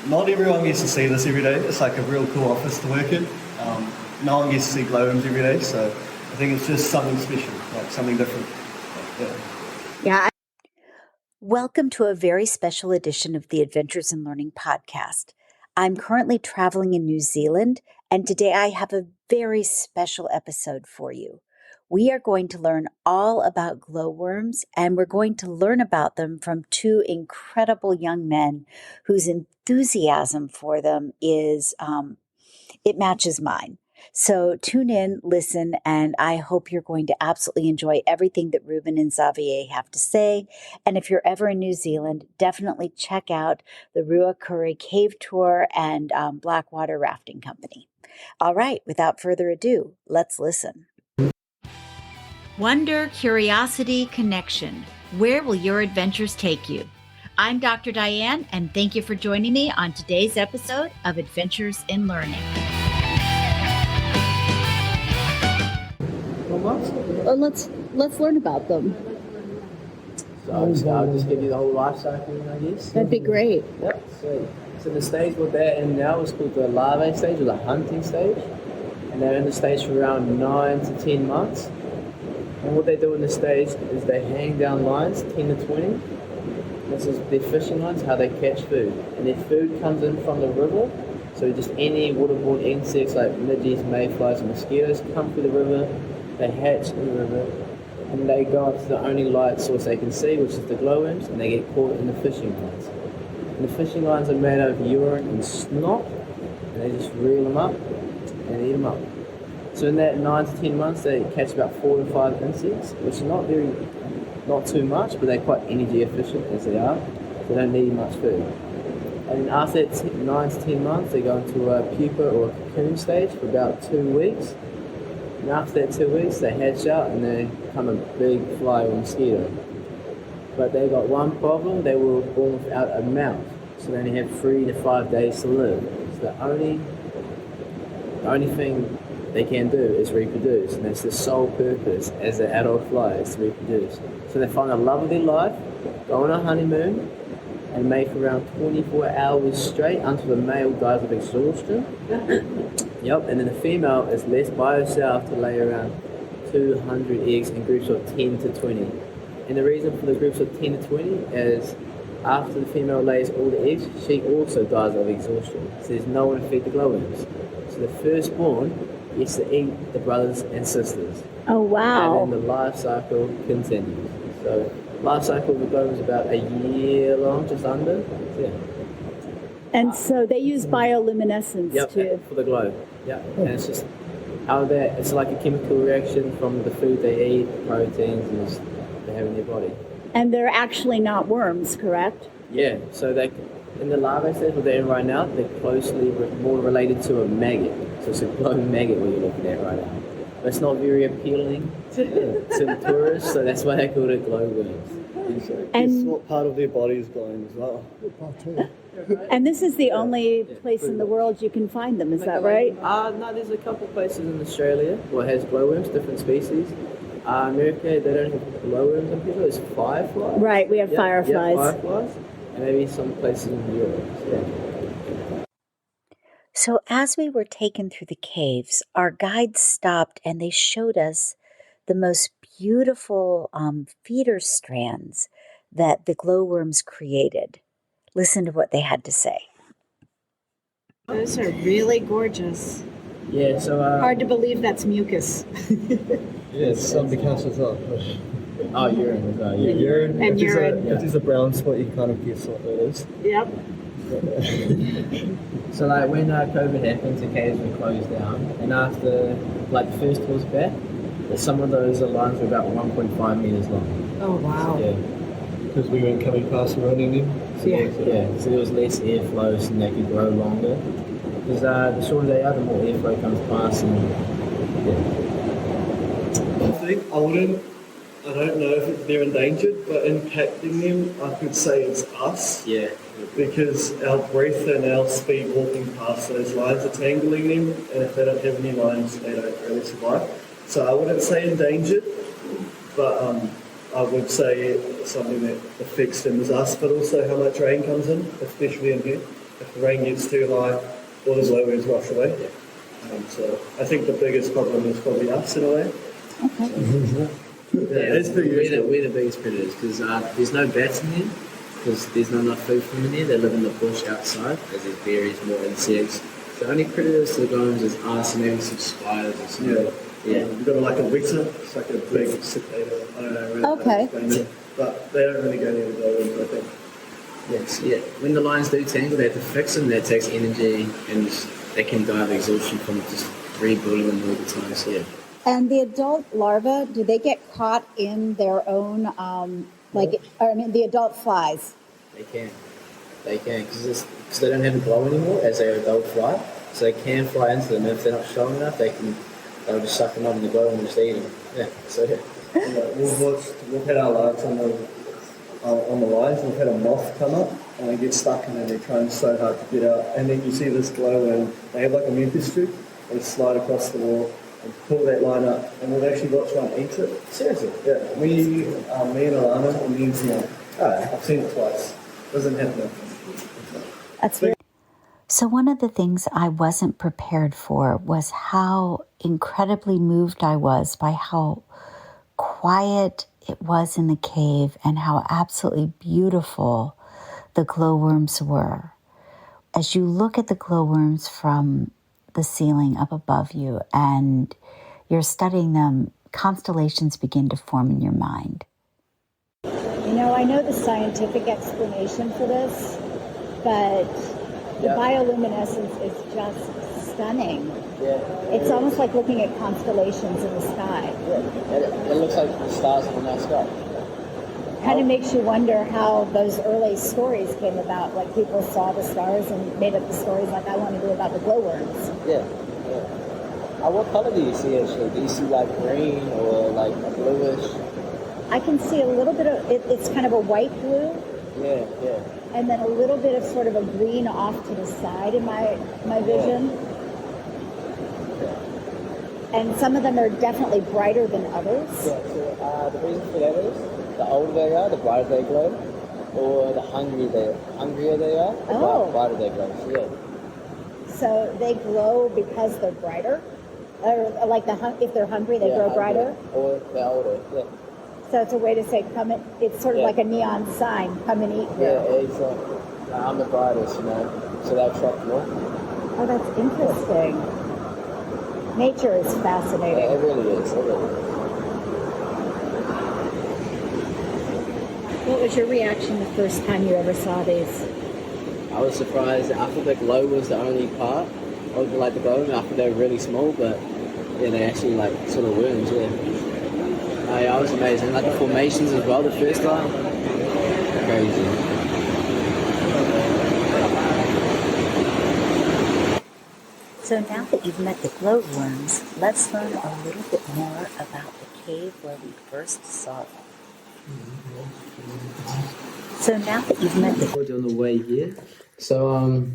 not everyone gets to see this every day. It's like a real cool office to work in. No one gets to see glowworms every day, so I think it's just something special, like something different. Yeah. Welcome to a very special edition of the Adventures in Learning podcast. I'm currently traveling in New Zealand, and today I have a very special episode for you. We are going to learn all about glowworms, and we're going to learn about them from two incredible young men whose enthusiasm for them is, it matches mine. So tune in, listen, and I hope you're going to absolutely enjoy everything that Ruben and Xavier have to say. And if you're ever in New Zealand, definitely check out the Ruakuri Cave tour and Blackwater Rafting Company. All right, without further ado, let's listen. Wonder, curiosity, connection. Where will your adventures take you? I'm Dr. Diane, and thank you for joining me on today's episode of Adventures in Learning. Well, let's learn about them. So I'll just give you the whole life cycle, I guess. That'd be great. Yep. So the stage what they're in now is called the larvae stage or the hunting stage, and they're in the stage for around 9 to 10 months. And what they do in this stage is they hang down lines, 10 to 20. This is their fishing lines, how they catch food, and their food comes in from the river. So just any waterborne insects like midges, mayflies, and mosquitoes come through the river. They hatch in the river, and they go up to the only light source they can see, which is the glowworms, and they get caught in the fishing lines. And the fishing lines are made out of urine and snot, and they just reel them up and eat them up. So in that 9 to 10 months, they catch about 4 to 5 insects, which is not too much, but they're quite energy efficient as they are. They don't need much food. And after that 9 to 10 months, they go into a pupa or a cocoon stage for about 2 weeks. And after that 2 weeks, they hatch out and they become a big fly or mosquito. But they got one problem: they were born without a mouth, so they only have 3 to 5 days to live. So the only thing they can do is reproduce, and that's their sole purpose as an adult fly, is to reproduce. So they find the love of their life, go on a honeymoon, and mate for around 24 hours straight until the male dies of exhaustion. Yep, and then the female is left by herself to lay around 200 eggs in groups of 10 to 20. And the reason for the groups of 10 to 20 is after the female lays all the eggs, she also dies of exhaustion. So there's no one to feed the glowworms. So the firstborn gets to eat the brothers and sisters. Oh, wow. And then the life cycle continues. So life cycle of the glowworm is about a year long, just under. Yeah. And so they use bioluminescence for the glow. Yeah, and it's just how it's like a chemical reaction from the food they eat, the proteins and they have in their body. And they're actually not worms, correct? Yeah, so they in the larvae stage where they're in right now, they're closely more related to a maggot. So it's a glow maggot what you're looking at right now. But it's not very appealing to the tourists, so that's why they call it glowworms. And what part of their body is glowing as well? And this is the only place in the world you can find them, is that right? No, there's a couple places in Australia where it has glowworms, different species. America, they don't have glowworms in people, it's fireflies. Right, we have fireflies. Yeah, fireflies. And maybe some places in Europe. So as we were taken through the caves, our guides stopped and they showed us the most beautiful feeder strands that the glowworms created. Listen to what they had to say. Those are really gorgeous. Yeah, so... hard to believe that's mucus. Yes, some because as well. Oh, urine as well, yeah. Urine. And urine. If there's a brown spot, you can kind of guess what it is. Yep. So like when COVID happened, the caves were closed down, and after like the first was back, some of those lines were about 1.5 meters long. Oh wow. Yeah. Because we weren't coming past running in. Yeah, so there was less airflow, so they could grow longer. Because the shorter they are, the more airflow comes past, and I don't know if they're endangered, but impacting them, I could say it's us. Yeah. Because our breath and our speed walking past those lines are tangling them, and if they don't have any lines, they don't really survive. So I wouldn't say endangered, but I would say something that affects them is us, but also how much rain comes in, especially in here. if the rain gets too high, all the glowworms wash away. So I think the biggest problem is probably us in a way. Okay. It's pretty usual. We're the biggest predators because there's no bats in here because there's not enough food for them in here. They live in the bush outside as there's berries, more insects. The only predators to the glowworms is us and maybe some spiders or something. Yeah. We've got like a weta, it's like a big cicada. I don't know really how to Okay. explain it, but they don't really go near the glowworms, I think. Yes, yeah. When the lines do tangle, they have to fix them. That takes energy, and they can die of exhaustion from just rebuilding them all the time. So yeah. And the adult larvae, do they get caught in their own, the adult flies? They can because they don't have a glow anymore as their adult fly, so they can fly into them. If they're not strong enough, they'll just suck them up in the glow and just eat them. Yeah, so yeah. We've had our lights on the lines. We've had a moth come up and they get stuck and then they're trying so hard to get out. And then you see this glowworm. They have like a mucus strip. They slide across the wall and pull that line up. And we've actually watched one eat it. Seriously? Yeah. Me and Alana and me and Tina. I've seen it twice. Doesn't happen. That's weird. So one of the things I wasn't prepared for was how incredibly moved I was by how quiet it was in the cave and how absolutely beautiful the glowworms were. As you look at the glowworms from the ceiling up above you and you're studying them, constellations begin to form in your mind. I know the scientific explanation for this, but the bioluminescence is just stunning. Yeah. It's almost like looking at constellations in the sky. Yeah. It looks like the stars in the night sky. Kind of makes you wonder how those early stories came about. Like people saw the stars and made up the stories like I want to do about the glowworms. Yeah. What color do you see actually? Do you see like green or like a bluish? I can see a little bit of it's kind of a white blue. Yeah. And then a little bit of sort of a green off to the side in my vision. Yeah. And some of them are definitely brighter than others. Yeah, so the reason for that is the older they are, the brighter they glow, or the hungrier they are, the brighter they glow. So, yeah. So they glow because they're brighter? Or like if they're hungry, they grow brighter? Or they're older, yeah. So it's a way to say, it's sort of like a neon sign, come and eat here. Yeah, exactly. I'm the brightest, so they'll attract more. Oh, that's interesting. Nature is fascinating. Yeah, it really is. What was your reaction the first time you ever saw these? I was surprised. I thought the glow was the only part of the glowworm. I thought they were really small, but yeah, they actually sort of worms, yeah. I was amazed. And the formations as well, the first time. Crazy. So now that you've met the glowworms, let's learn a little bit more about the cave where we first saw them. So now that you've met the... On the way here. So,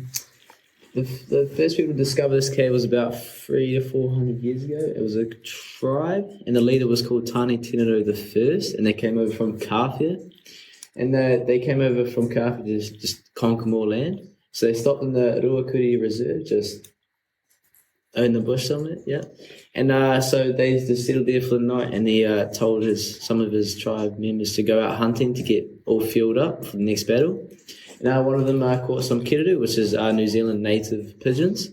the first people to discover this cave was about 300 to 400 years ago. It was a tribe, and the leader was called Tani Tinaro the First, and they came over from Kawhia. And they came over from Kawhia to just conquer more land. So they stopped in the Ruakuri Reserve, just in the bush somewhere, yeah. And so they just settled there for the night, and he told some of his tribe members to go out hunting to get all fueled up for the next battle. And one of them caught some kiriru, which is New Zealand native pigeons.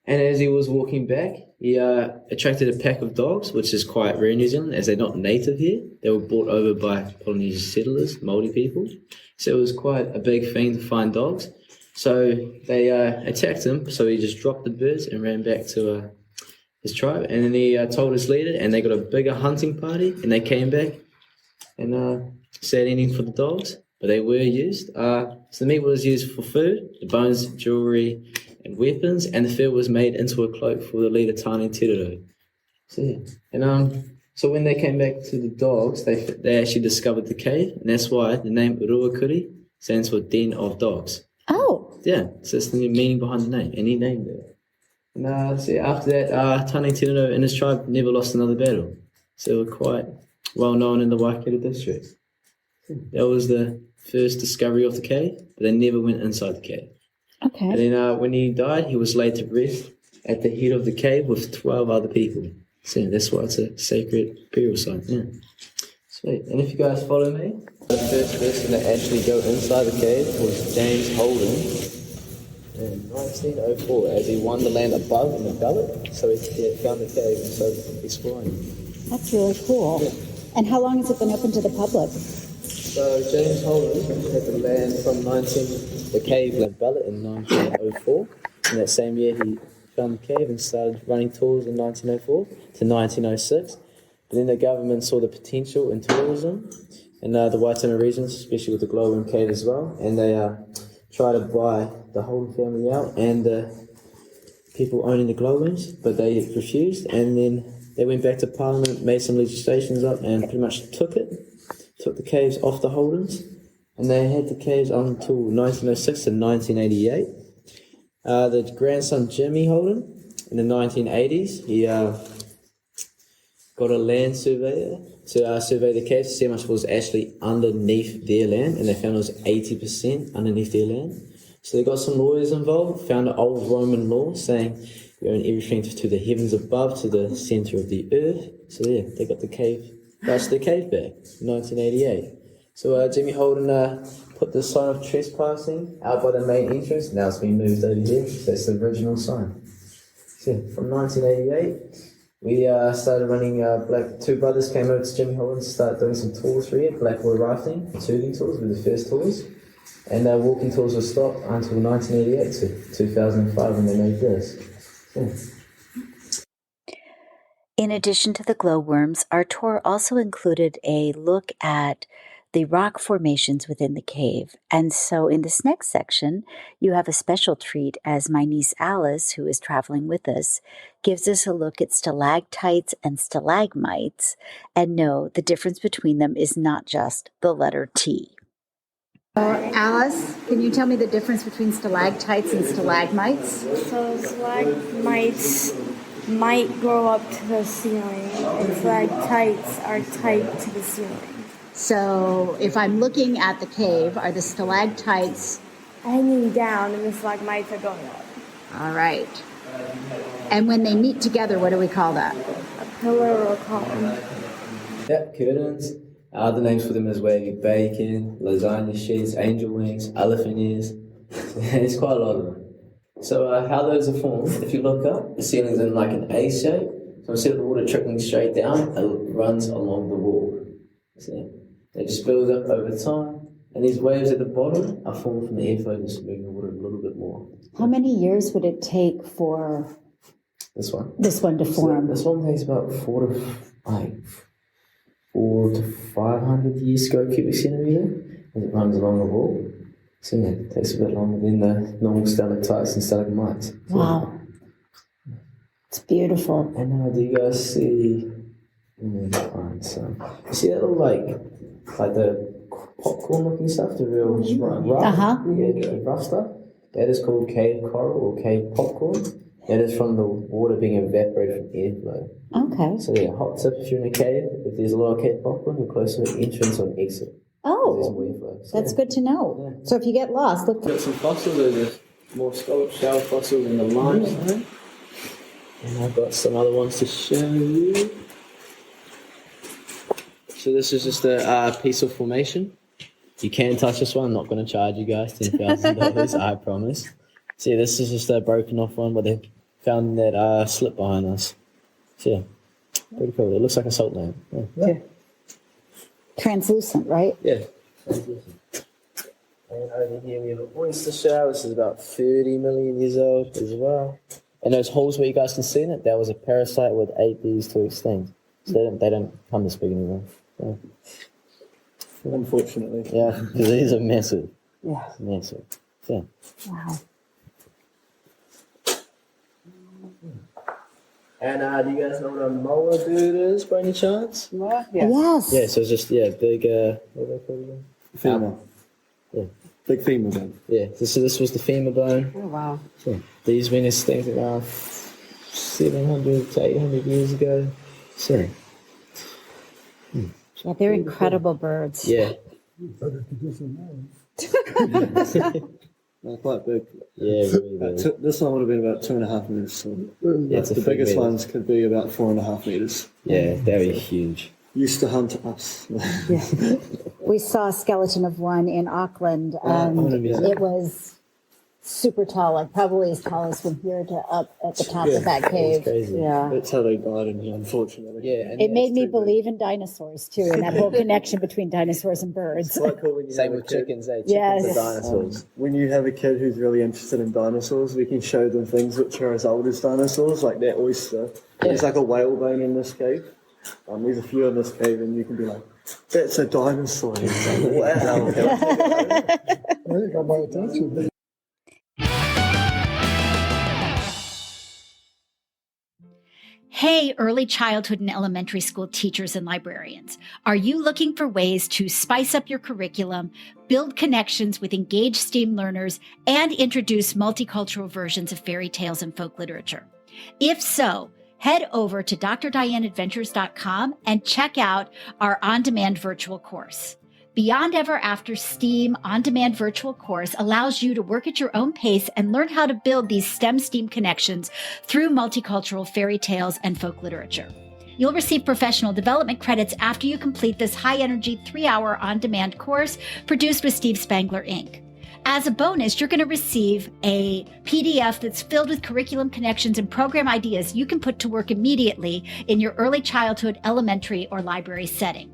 And as he was walking back, he attracted a pack of dogs, which is quite rare in New Zealand, as they're not native here. They were brought over by Polynesian settlers, Maori people. So it was quite a big thing to find dogs. So they attacked him, so he just dropped the birds and ran back to his tribe. And then he told his leader, and they got a bigger hunting party, and they came back and started eating for the dogs. But they were used. So the meat was used for food, the bones, jewellery, and weapons, and the fur was made into a cloak for the leader Tani Tiraro. So yeah. And so when they came back to the dogs, they actually discovered the cave, and that's why the name Ruakuri stands for Den of Dogs. Oh. Yeah, so that's the meaning behind the name, and he named it. And so after that, Tani Tiraro and his tribe never lost another battle. So they were quite well known in the Waikato district. That was the first discovery of the cave, but they never went inside the cave. Okay. And then when he died, he was laid to rest at the head of the cave with 12 other people. So that's why it's a sacred burial site. Yeah. Sweet. And if you guys follow me, the first person to actually go inside the cave was James Holden in 1904 as he won the land above in the gullet. So he found the cave and started exploring. That's really cool. Yeah. And how long has it been open to the public? So James Holden had the land from the cave in the gullet in 1904. In that same year he found the cave and started running tours in 1904 to 1906. But then the government saw the potential in tourism in the Waitara regions, especially with the Glowworm Cave as well, and they tried to buy the Holden family out and people owning the glowworms, but they refused, and then they went back to Parliament, made some legislations up, and pretty much took the caves off the Holdens, and they had the caves until 1906 to 1988. The grandson Jimmy Holden, in the 1980s, he got a land surveyor to survey the caves to see how much was actually underneath their land, and they found it was 80% underneath their land. So they got some lawyers involved, found an old Roman law saying you own everything to the heavens above, to the centre of the earth. So yeah, they got the cave back in 1988. So Jimmy Holden put the sign of trespassing out by the main entrance. Now it's been moved over here. So that's the original sign. So yeah, from 1988. We started running, two brothers came over to Jimmy Holden to start doing some tours for you. Blackwater rafting, tubing tours were the first tours. And walking tours were stopped until 1988 to 2005 when they made this. Yeah. In addition to the glowworms, our tour also included a look at the rock formations within the cave. And so in this next section, you have a special treat as my niece Alice, who is traveling with us, gives us a look at stalactites and stalagmites. And no, the difference between them is not just the letter T. Alice, can you tell me the difference between stalactites and stalagmites? So stalagmites might grow up to the ceiling, and stalactites are tight to the ceiling. So if I'm looking at the cave, are the stalactites hanging down and the stalagmites are going up? all right? And when they meet together, what do we call that? A pillar or a column. Yeah, curtains. Other names for them is wavy bacon, lasagna sheets, angel wings, elephant ears. There's quite a lot of them. So how those are formed, if you look up, the ceiling's in like an A shape. So instead of the water trickling straight down, it runs along the wall. See? They just build up over time. And these waves at the bottom are formed from the airflow just moving the water a little bit more. How many years would it take for this one to form? So this one takes about 4 to 500 years square cubic centimetre as it runs along the wall. So yeah, it takes a bit longer than the normal stalactites and stalagmites. So, wow. It's beautiful. And do you guys see... you see that little like the popcorn looking stuff, the real rough, the rough stuff? That is called cave coral or cave popcorn. That is from the water being evaporated from airflow. Okay. So yeah, hot tip if you're in a cave, if there's a lot of cave popcorn, you're close to an entrance or an exit. Oh, there's more airflow. So, that's good to know. Yeah. So if you get lost, look. Got some fossils. There's more scallop shell fossils in the limestone. And I've got some other ones to show you. So this is just a piece of formation. You can touch this one. I'm not going to charge you guys $10,000, I promise. See, this is just a broken off one, but they found that slip behind us. So yeah, pretty cool. It looks like a salt lamp. Yeah. Translucent, right? Yeah. Translucent. And over here we have an oyster shell. This is about 30 million years old as well. And those holes where you guys can see in it, that was a parasite with 8 these to extinct. So they don't come this big anymore. Yeah. Unfortunately. Yeah, because these are massive. Yeah. Massive. Yeah. Wow. And do you guys know what a moa bird is by any chance? What? Yes. Yeah, so it's just, big, what do they call it again? Femur. Yeah. Big femur bone. Yeah, so this was the femur bone. Oh, wow. Yeah. These went extinct about 700 to 800 years ago. So, Yeah, they're incredible birds. yeah. They're quite big. Yeah, really big. This one would have been about 2.5 meters. So Yeah, it's a the big biggest meter. ones could be about 4.5 meters. Yeah, very huge. Used to hunt us. We saw a skeleton of one in Auckland, and it was super tall, like probably as tall as from here to up at the top of that cave. Crazy. Yeah. That's how they died in here, unfortunately. Yeah, and It made me too big. believe in dinosaurs too, and that whole connection between dinosaurs and birds. Quite cool when you same have a with kid. chickens, eh? Chickens Yes. are dinosaurs. When you have a kid who's really interested in dinosaurs, we can show them things which are as old as dinosaurs, like that oyster. There's like a whale bone in this cave. There's a few in this cave, and you can be like, that's a dinosaur. It's like, wow. You got my attention. Hey, early childhood and elementary school teachers and librarians. Are you looking for ways to spice up your curriculum, build connections with engaged STEAM learners, and introduce multicultural versions of fairy tales and folk literature? If so, head over to drdianeadventures.com and check out our on-demand virtual course. Beyond Ever After STEAM on-demand virtual course allows you to work at your own pace and learn how to build these STEM connections through multicultural fairy tales and folk literature. You'll receive professional development credits after you complete this high-energy 3-hour on-demand course produced with Steve Spangler, Inc. As a bonus, you're going to receive a PDF that's filled with curriculum connections and program ideas you can put to work immediately in your early childhood, elementary, or library setting.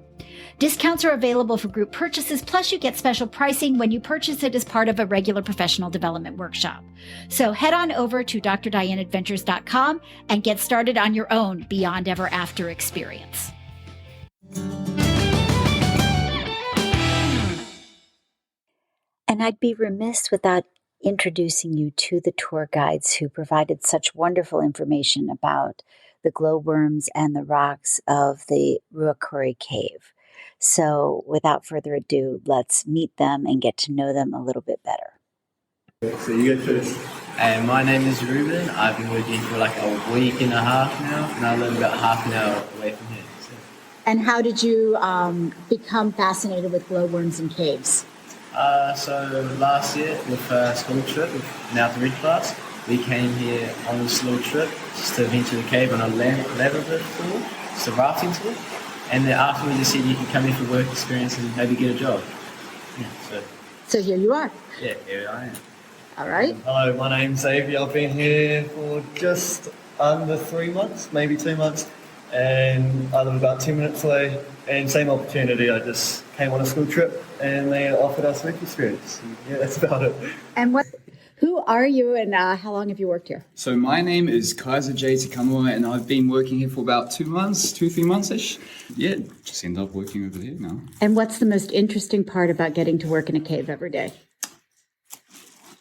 Discounts are available for group purchases, plus you get special pricing when you purchase it as part of a regular professional development workshop. So head on over to drdianeadventures.com and get started on your own Beyond Ever After experience. And I'd be remiss without introducing you to the tour guides who provided such wonderful information about the glowworms and the rocks of the Ruakuri Cave. So without further ado, let's meet them and get to know them a little bit better. So you go first. And my name is Ruben. I've been working for like a week and a half now, and I live about half an hour away from here. So. And how did you become fascinated with glowworms and caves? So last year with a school trip with Now to Read class, we came here on this little trip just to venture the cave on a leather tour, just a rafting tour. And then afterwards they said you can come in for work experience and maybe get a job. Yeah, So here you are. yeah, here I am. All right. Hello, my name's Xavier. I've been here for just under 3 months, maybe 2 months, and I live about 10 minutes away. And same opportunity, I just came on a school trip and they offered us work experience. And yeah, that's about it. And who are you and how long have you worked here? So my name is Kaiser J. Takamura, and I've been working here for about 3 months-ish. Yeah, just ended up working over here now. And what's the most interesting part about getting to work in a cave every day?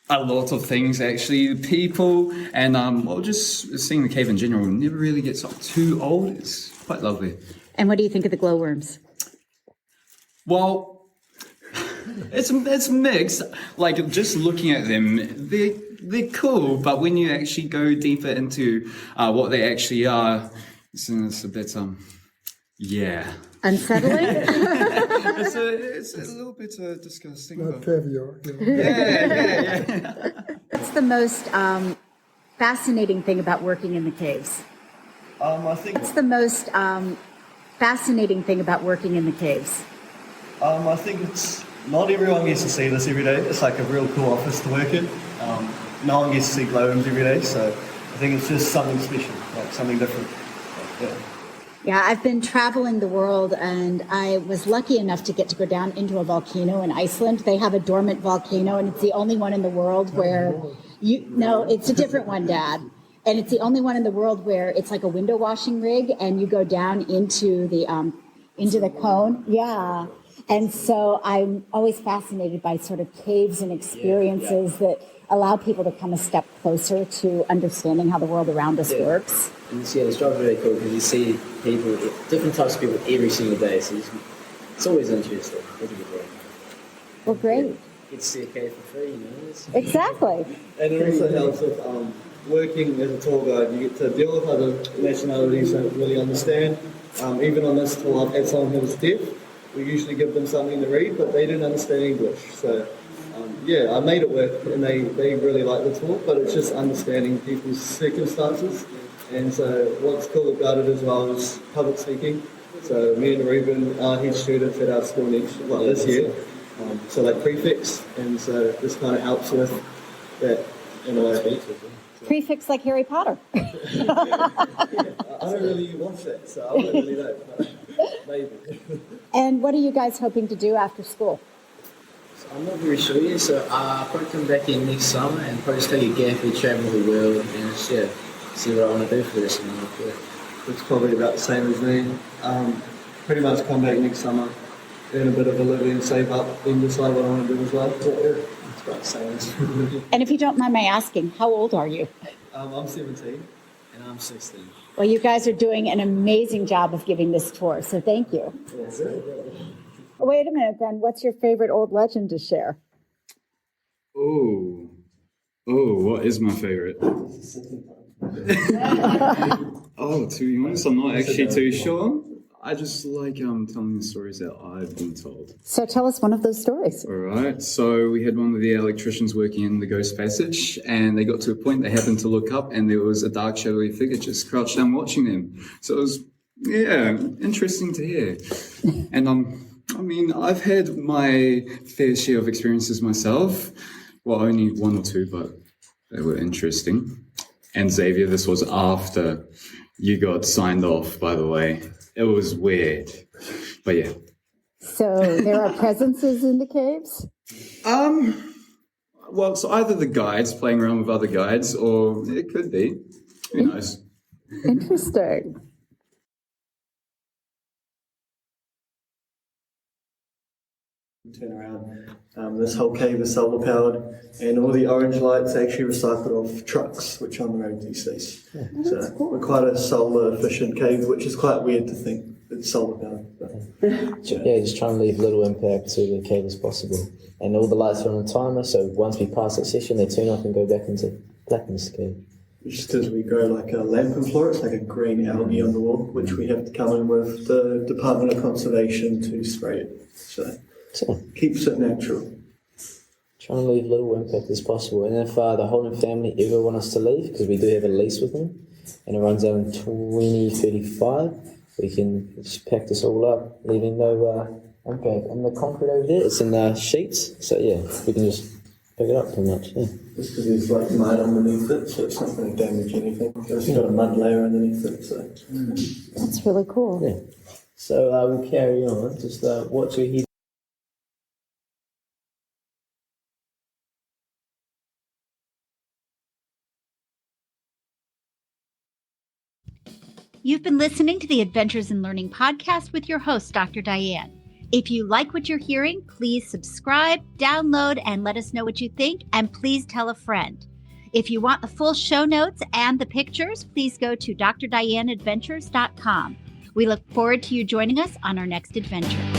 A lot of things, actually. The people, and well, just seeing the cave in general never really gets up too old. It's quite lovely. And what do you think of the glowworms? Well, it's mixed. Like, just looking at them, they're cool, but when you actually go deeper into what they actually are, it's a bit, yeah. Unsettling? It's a little bit disgusting. Not But... caviar. Yeah. What's the most fascinating thing about working in the caves? I think What's the most fascinating thing about working in the caves? I think it's not everyone gets to see this every day. It's like a real cool office to work in. No one gets to see glowworms every day, so I think it's just something special, like something different. Yeah. Yeah, I've been traveling the world, and I was lucky enough to get to go down into a volcano in Iceland. They have a dormant volcano, and it's the only one in the world where it's a different one, Dad. And it's the only one in the world where it's like a window washing rig, and you go down into the cone. Yeah. And so I'm always fascinated by sort of caves and experiences that allow people to come a step closer to understanding how the world around us works. And this job's really cool because you see people, different types of people every single day, so it's always interesting. Well, great. You get to see a cave for free, Exactly. And it also helps with working as a tour guide. You get to deal with other nationalities that really understand. Even on this tour, I've had someone who was deaf, we usually give them something to read, but they didn't understand English. So, I made it work, and they really like the talk, but it's just understanding people's circumstances. And so what's cool about it as well is public speaking. So me and Ruben are head students at our school this year. So like prefix, and so this kind of helps with that in a way. Prefix like Harry Potter. I don't really watch that, so I don't really know, but maybe. And what are you guys hoping to do after school? So I'm not very sure yet, so I'll probably come back in next summer and probably just take a gap and travel the world and see what I want to do for the rest of my life. Yeah. It's probably about the same as me. Pretty much come back next summer, earn a bit of a living, save up, then decide what I want to do as well. So, it's about the same as And if you don't mind my asking, how old are you? I'm 17. And I'm 16. Well, you guys are doing an amazing job of giving this tour, so thank you. Wait a minute, then. What's your favorite old legend to share? Oh, what is my favorite? To be honest, I'm not actually too sure. I just like telling the stories that I've been told. So tell us one of those stories. All right. So we had one of the electricians working in the ghost passage, and they got to a point they happened to look up, and there was a dark, shadowy figure just crouched down watching them. So it was, interesting to hear. And I've had my fair share of experiences myself. Well, only one or two, but they were interesting. And Xavier, this was after you got signed off, by the way. It was weird, but yeah. So there are presences in the caves? Well, it's either the guides playing around with other guides, or it could be. Who knows? Interesting. Turn around. This whole cave is solar powered, and all the orange lights are actually recycled off trucks, which are on the road these days. So cool. We're quite a solar efficient cave, which is quite weird to think it's solar powered. Just trying to leave little impact to the cave as possible. And all the lights are on a timer, so once we pass that session, they turn off and go back into blackness cave. Just as we grow like a lamp floor, it's like a green algae on the wall, which we have to come in with the Department of Conservation to spray it. So keeps it natural. Trying to leave little impact as possible. And if the Holden family ever want us to leave, because we do have a lease with them, and it runs out in 2035, we can just pack this all up, leaving no impact. And the concrete over there, it's in sheets, so we can just pick it up pretty much. Yeah. Just because there's like mud underneath it, so it's not going to damage anything. It's got a mud layer underneath it, so. That's really cool. Yeah. So we'll carry on. Just watch your head. You've been listening to the Adventures in Learning podcast with your host, Dr. Diane. If you like what you're hearing, please subscribe, download, and let us know what you think, and please tell a friend. If you want the full show notes and the pictures, please go to drdianeadventures.com. We look forward to you joining us on our next adventure.